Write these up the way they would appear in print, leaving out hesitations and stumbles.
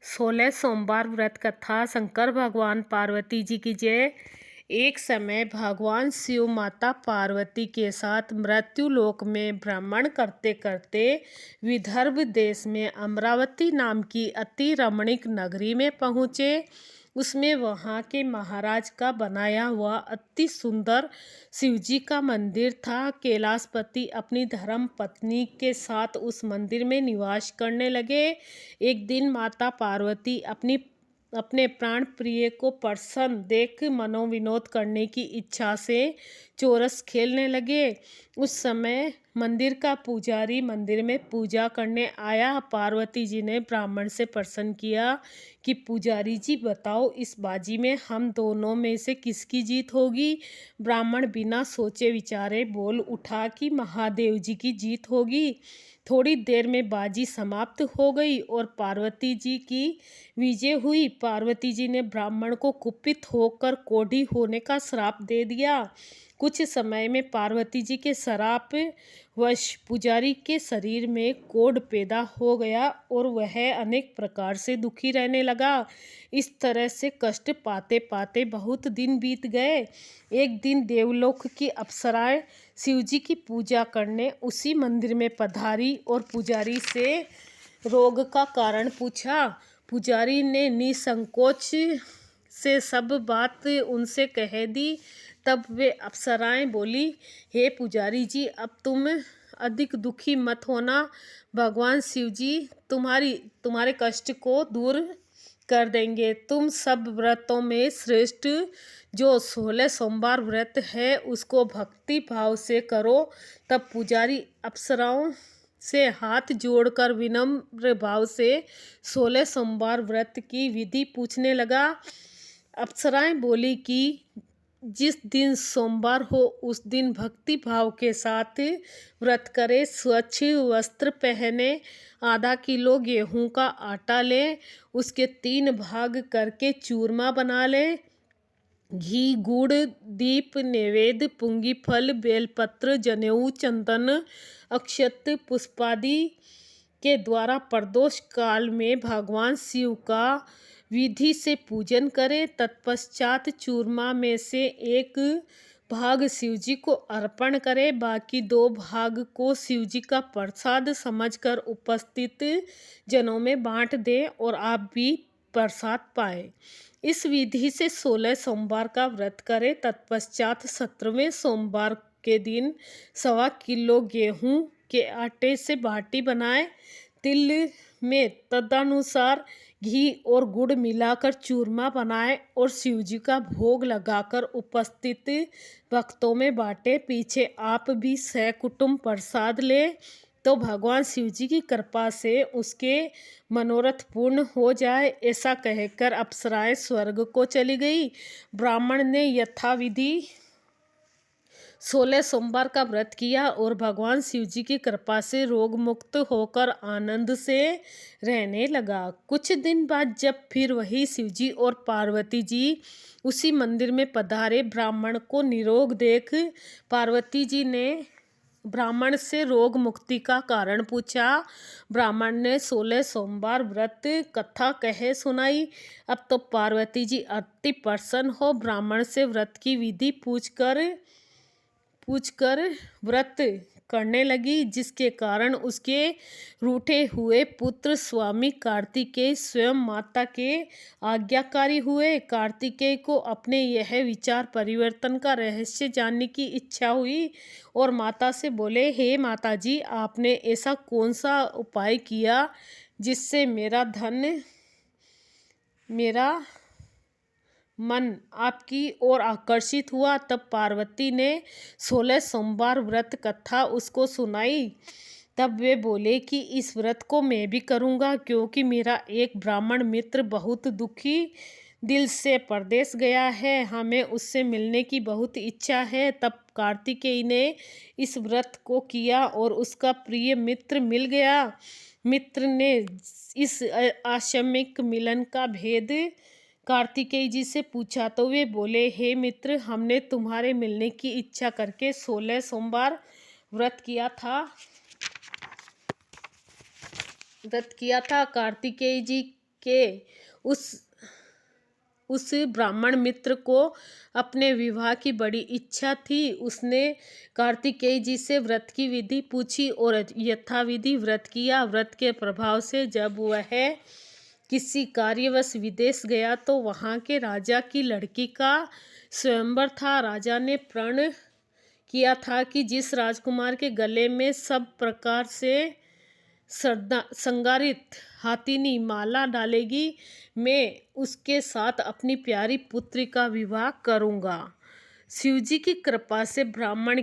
16 सोमवार व्रत कथा। शंकर भगवान पार्वती जी की जय। एक समय भगवान शिव माता पार्वती के साथ मृत्युलोक में भ्रमण करते करते विदर्भ देश में अमरावती नाम की अति रमणीक नगरी में पहुँचे। उसमें वहाँ के महाराज का बनाया हुआ अति सुंदर शिवजी का मंदिर था। कैलाशपति अपनी धर्म पत्नी के साथ उस मंदिर में निवास करने लगे। एक दिन माता पार्वती अपने प्राण प्रिय को प्रसन्न देख मनोविनोद करने की इच्छा से चौरस खेलने लगे। उस समय मंदिर का पुजारी मंदिर में पूजा करने आया। पार्वती जी ने ब्राह्मण से प्रश्न किया कि पुजारी जी बताओ, इस बाजी में हम दोनों में से किसकी जीत होगी। ब्राह्मण बिना सोचे विचारे बोल उठा कि महादेव जी की जीत होगी। थोड़ी देर में बाजी समाप्त हो गई और पार्वती जी की विजय हुई। पार्वती जी ने ब्राह्मण को कुपित होकर कोढ़ी होने का श्राप दे दिया। कुछ समय में पार्वती जी के श्राप वश पुजारी के शरीर में कोढ़ पैदा हो गया और वह अनेक प्रकार से दुखी रहने लगा। इस तरह से कष्ट पाते पाते बहुत दिन बीत गए। एक दिन देवलोक की अप्सराएं शिवजी की पूजा करने उसी मंदिर में पधारी और पुजारी से रोग का कारण पूछा। पुजारी ने निसंकोच से सब बात उनसे कह दी। तब वे अप्सराएं बोली, हे पुजारी जी, अब तुम अधिक दुखी मत होना। भगवान शिव जी तुम्हारे कष्ट को दूर कर देंगे। तुम सब व्रतों में श्रेष्ठ जो 16 सोमवार व्रत है उसको भक्ति भाव से करो। तब पुजारी अप्सराओं से हाथ जोड़कर विनम्र भाव से 16 सोमवार व्रत की विधि पूछने लगा। अप्सराएं बोली कि जिस दिन सोमवार हो उस दिन भक्ति भाव के साथ व्रत करे, स्वच्छ वस्त्र पहने, आधा किलो गेहूं का आटा ले, उसके 3 भाग करके चूरमा बना ले, घी गुड़ दीप नैवेद्य पुंगी फल बेलपत्र जनेऊ चंदन अक्षत पुष्पादि के द्वारा प्रदोष काल में भगवान शिव का विधि से पूजन करे। तत्पश्चात चूरमा में से 1 भाग शिवजी को अर्पण करे, बाकी 2 भाग को शिवजी का प्रसाद समझकर उपस्थित जनों में बांट दे और आप भी प्रसाद पाए। इस विधि से 16 सोमवार का व्रत करें। तत्पश्चात 17वें सोमवार के दिन 1.25 किलो गेहूं के आटे से बाटी बनाए, तिल में तदनुसार घी और गुड़ मिलाकर चूरमा बनाए और शिवजी का भोग लगाकर उपस्थित भक्तों में बांटे। पीछे आप भी सहकुटुंब प्रसाद ले तो भगवान शिवजी की कृपा से उसके मनोरथ पूर्ण हो जाए। ऐसा कहकर अप्सराएं स्वर्ग को चली गई। ब्राह्मण ने यथाविधि 16 सोमवार का व्रत किया और भगवान शिवजी की कृपा से रोग मुक्त होकर आनंद से रहने लगा। कुछ दिन बाद जब फिर वही शिवजी और पार्वती जी उसी मंदिर में पधारे, ब्राह्मण को निरोग देख पार्वती जी ने ब्राह्मण से रोग मुक्ति का कारण पूछा। ब्राह्मण ने 16 सोमवार व्रत कथा कह सुनाई। अब तो पार्वती जी अति प्रसन्न हो ब्राह्मण से व्रत की विधि पूछकर व्रत करने लगी, जिसके कारण उसके रूठे हुए पुत्र स्वामी कार्तिकेय स्वयं माता के आज्ञाकारी हुए। कार्तिकेय को अपने यह विचार परिवर्तन का रहस्य जानने की इच्छा हुई और माता से बोले, हे माता जी, आपने ऐसा कौन सा उपाय किया जिससे मेरा मन आपकी ओर आकर्षित हुआ। तब पार्वती ने 16 सोमवार व्रत कथा उसको सुनाई। तब वे बोले कि इस व्रत को मैं भी करूँगा, क्योंकि मेरा एक ब्राह्मण मित्र बहुत दुखी दिल से परदेश गया है, हमें उससे मिलने की बहुत इच्छा है। तब कार्तिकेय ने इस व्रत को किया और उसका प्रिय मित्र मिल गया। मित्र ने इस आकस्मिक मिलन का भेद कार्तिकेय जी से पूछा तो वे बोले, हे मित्र, हमने तुम्हारे मिलने की इच्छा करके 16 सोमवार व्रत किया था। कार्तिकेय जी के उस ब्राह्मण मित्र को अपने विवाह की बड़ी इच्छा थी। उसने कार्तिकेय जी से व्रत की विधि पूछी और यथाविधि व्रत किया। व्रत के प्रभाव से जब वह किसी कार्यवश विदेश गया तो वहाँ के राजा की लड़की का स्वयंवर था। राजा ने प्रण किया था कि जिस राजकुमार के गले में सब प्रकार से संगारित हाथिनी माला डालेगी, मैं उसके साथ अपनी प्यारी पुत्री का विवाह करूंगा। शिवजी की कृपा से ब्राह्मण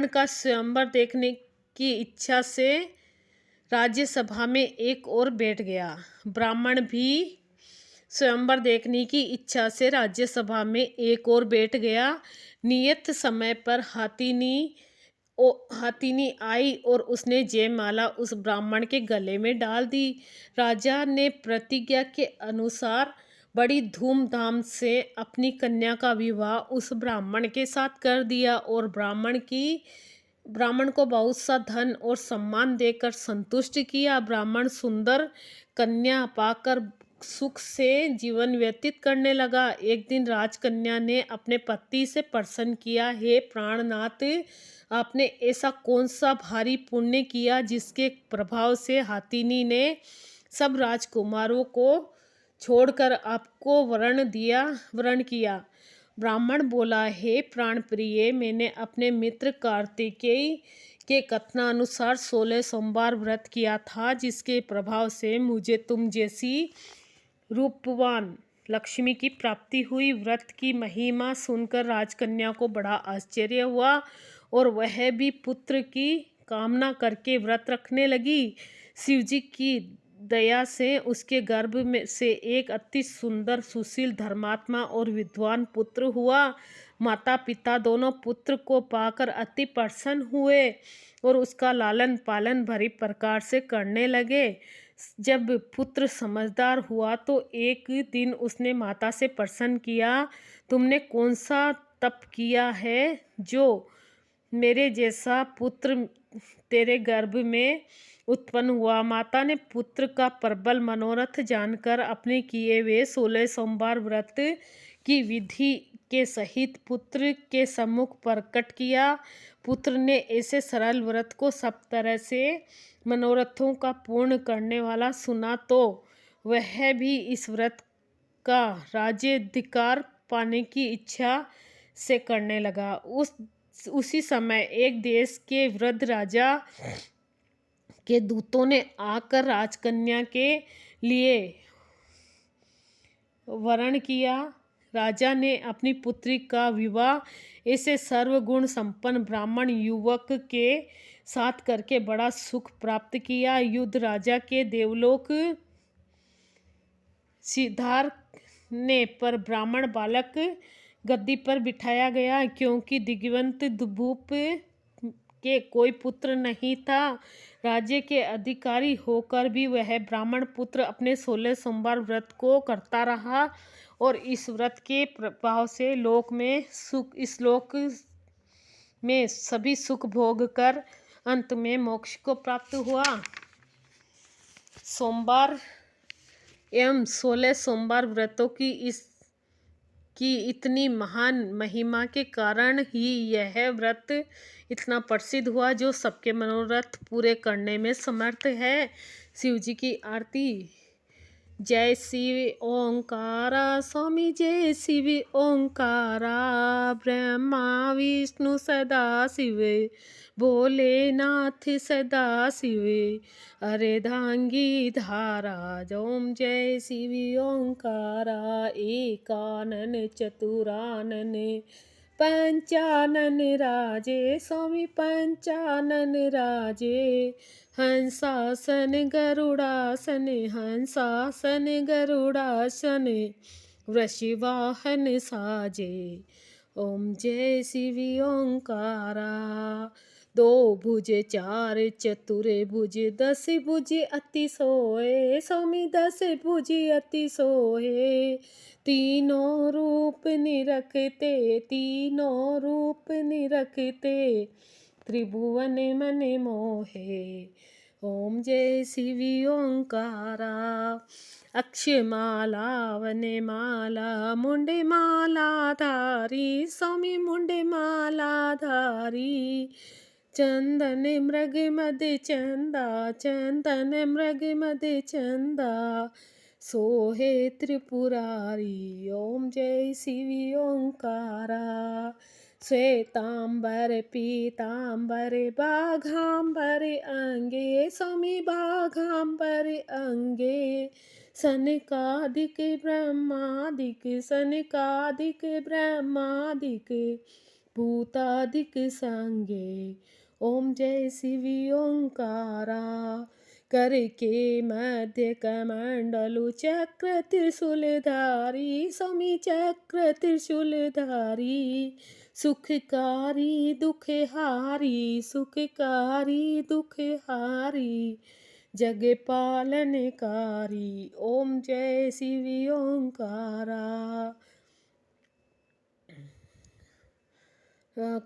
का स्वयंवर देखने की इच्छा से राज्यसभा में एक और बैठ गया। ब्राह्मण भी स्वयंवर देखने की इच्छा से राज्यसभा में एक और बैठ गया। नियत समय पर हाथिनी आई और उसने जयमाला उस ब्राह्मण के गले में डाल दी। राजा ने प्रतिज्ञा के अनुसार बड़ी धूमधाम से अपनी कन्या का विवाह उस ब्राह्मण के साथ कर दिया और ब्राह्मण को बहुत सा धन और सम्मान देकर संतुष्ट किया। ब्राह्मण सुंदर कन्या पाकर सुख से जीवन व्यतीत करने लगा। एक दिन राजकन्या ने अपने पति से प्रश्न किया, हे प्राणनाथ, आपने ऐसा कौन सा भारी पुण्य किया जिसके प्रभाव से हाथिनी ने सब राजकुमारों को छोड़कर आपको वरण किया। ब्राह्मण बोला, हे प्राण प्रिय, मैंने अपने मित्र कार्तिकेय के कथनानुसार 16 सोमवार व्रत किया था, जिसके प्रभाव से मुझे तुम जैसी रूपवान लक्ष्मी की प्राप्ति हुई। व्रत की महिमा सुनकर राजकन्या को बड़ा आश्चर्य हुआ और वह भी पुत्र की कामना करके व्रत रखने लगी। शिवजी की दया से उसके गर्भ में से एक अति सुंदर, सुशील, धर्मात्मा और विद्वान पुत्र हुआ। माता पिता दोनों पुत्र को पाकर अति प्रसन्न हुए और उसका लालन पालन भरी प्रकार से करने लगे। जब पुत्र समझदार हुआ तो एक दिन उसने माता से प्रश्न किया, तुमने कौन सा तप किया है जो मेरे जैसा पुत्र तेरे गर्भ में उत्पन्न हुआ? माता ने पुत्र का प्रबल मनोरथ जानकर अपने किए हुए 16 सोमवार व्रत की विधि के सहित पुत्र के सम्मुख प्रकट किया। पुत्र ने ऐसे सरल व्रत को सब तरह से मनोरथों का पूर्ण करने वाला सुना तो वह भी इस व्रत का राज्याधिकार पाने की इच्छा से करने लगा। उसी समय एक देश के वृद्ध राजा के दूतों ने आकर राजकन्या के लिए वरण किया। राजा ने अपनी पुत्री का विवाह ऐसे सर्वगुण संपन्न ब्राह्मण युवक के साथ करके बड़ा सुख प्राप्त किया। युद्ध राजा के देवलोक सिधारने पर ब्राह्मण बालक गद्दी पर बिठाया गया, क्योंकि दिग्वंत भूप के कोई पुत्र नहीं था। राज्य के अधिकारी होकर भी वह ब्राह्मण पुत्र अपने 16 सोमवार व्रत को करता रहा और इस व्रत के प्रभाव से इस लोक में सभी सुख भोग कर अंत में मोक्ष को प्राप्त हुआ। सोमवार एवं 16 सोमवार व्रतों की इतनी महान महिमा के कारण ही यह व्रत इतना प्रसिद्ध हुआ, जो सबके मनोरथ पूरे करने में समर्थ है। शिव जी की आरती। जय शिव ओंकारा स्वामी, जय शिव ओंकारा, ब्रह्मा विष्णु सदा शिव, भोलेनाथ सदा शिव, अर्धांगी धारा, ओम जय शिव ओंकारा, एकानन चतुरानन, पंचानन राजे, स्वामी पंचानन राजे, हंसासन गरुड़ासन, हंसासन गरुड़ासन, वृषवाहन साजे, ओम जय शिव ओंकारा। दो भुज चार चतुर भुज, 10 भुज अति सोए, स्वामी 10 भुज अति सोए, तीनों रूप निरखते, तीनों रूप निरखते, त्रिभुवन मन मोहे, ओम जय शिवी ओंकारा। अक्षमाला वनमाला मुंडे माला धारी स्वामी मुंडे माला धारी। चंदन मृग मध्य चंदा चंदन मृग मध्य चंदा सोहे त्रिपुरारी। ओम जय शिवी ओंकारा। श्वेतांबर पीतांबर बाघांबर अंगे स्वामी बाघांबर अंगे। सनकादिक ब्रह्मादिक सनकादिक ब्रह्मादिक भूतादिक संगे। ओम जय शिवी ओंकारा। करके मध्य कमंडलु चक्र त्रिशूलधारी स्वामी चक्र त्रिशूलधारी। सुखकारी दुखहारी सुखकारी दुखहारी जग पालनकारी। ओम जय शिवी ओंकारा।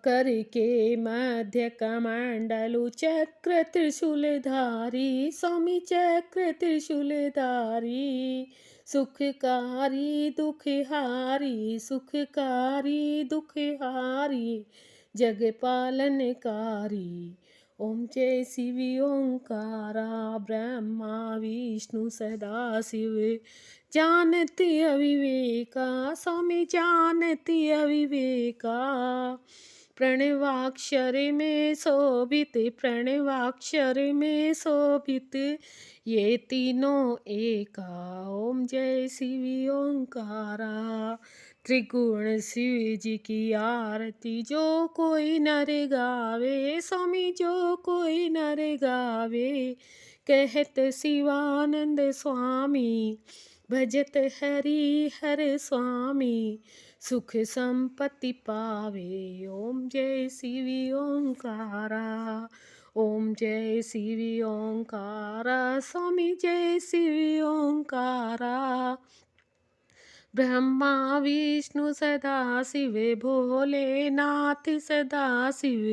करके मध्य कमंडलु चक्र त्रिशूलधारी स्वामी चक्र त्रिशूलधारी। सुखकारी दुखहारी सुखकारी दुखहारी जग पालनकारी। ओम जय शिवी ओंकारा। ब्रह्मा विष्णु सदा शिव जानती अविवेका स्वामी जानती अविवेका। प्रणवाक्षर में शोभित प्रणवाक्षर में शोभित ये तीनों एका। ओम जय शिवी ओंकारा। त्रिगुण शिव जी की आरती जो कोई नर गावे स्वामी जो कोई नर गावे। कहत शिवानंद स्वामी भजत हरि हर स्वामी सुख संपत्ति पावे। ओम जय शिवी ओंकारा। ओम जय शिवी ओंकारा स्वामी जय शिवी ओंकारा। ब्रह्मा विष्णु सदा शिव भोलेनाथ सदा शिव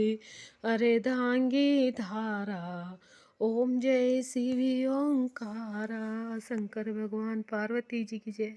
अर्धांगी धारा। ओम जय शिवी ओंकारा। शंकर भगवान पार्वती जी की जय।